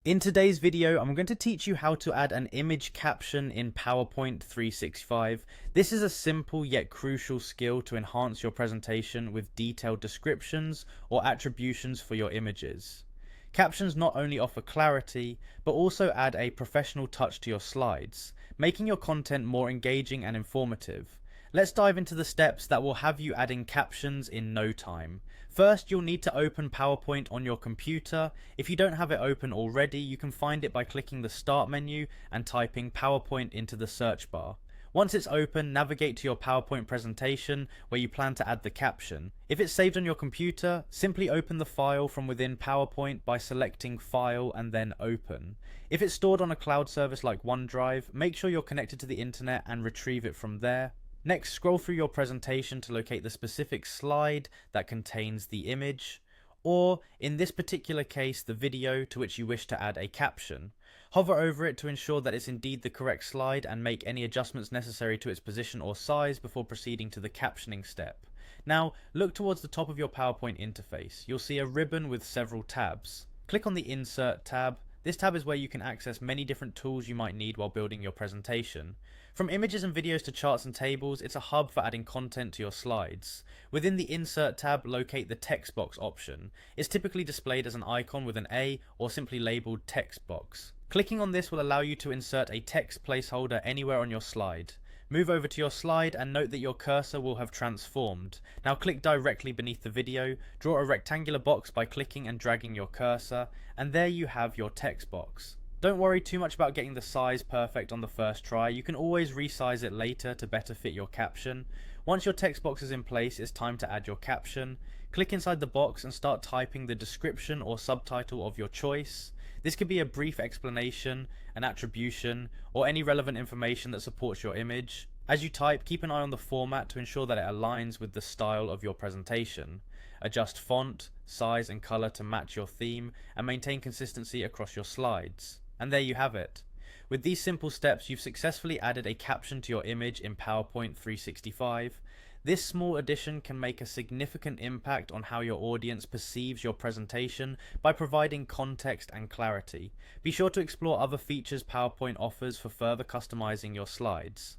In today's video, I'm going to teach you how to add an image caption in PowerPoint 365. This is a simple yet crucial skill to enhance your presentation with detailed descriptions or attributions for your images. Captions not only offer clarity, but also add a professional touch to your slides, making your content more engaging and informative. Let's dive into the steps that will have you adding captions in no time. First, you'll need to open PowerPoint on your computer. If you don't have it open already, you can find it by clicking the Start menu and typing PowerPoint into the search bar. Once it's open, navigate to your PowerPoint presentation where you plan to add the caption. If it's saved on your computer, simply open the file from within PowerPoint by selecting File and then Open. If it's stored on a cloud service like OneDrive, make sure you're connected to the internet and retrieve it from there. Next, scroll through your presentation to locate the specific slide that contains the image, or in this particular case, the video to which you wish to add a caption. Hover over it to ensure that it's indeed the correct slide and make any adjustments necessary to its position or size before proceeding to the captioning step. Now, look towards the top of your PowerPoint interface. You'll see a ribbon with several tabs. Click on the Insert tab. This tab is where you can access many different tools you might need while building your presentation. From images and videos to charts and tables, it's a hub for adding content to your slides. Within the Insert tab, locate the text box option. It's typically displayed as an icon with an A or simply labeled text box. Clicking on this will allow you to insert a text placeholder anywhere on your slide. Move over to your slide and note that your cursor will have transformed. Now click directly beneath the video, draw a rectangular box by clicking and dragging your cursor, and there you have your text box. Don't worry too much about getting the size perfect on the first try. You can always resize it later to better fit your caption. Once your text box is in place, it's time to add your caption. Click inside the box and start typing the description or subtitle of your choice. This could be a brief explanation, an attribution, or any relevant information that supports your image. As you type, keep an eye on the format to ensure that it aligns with the style of your presentation. Adjust font, size, and color to match your theme, and maintain consistency across your slides. And there you have it. With these simple steps, you've successfully added a caption to your image in PowerPoint 365. This small addition can make a significant impact on how your audience perceives your presentation by providing context and clarity. Be sure to explore other features PowerPoint offers for further customizing your slides.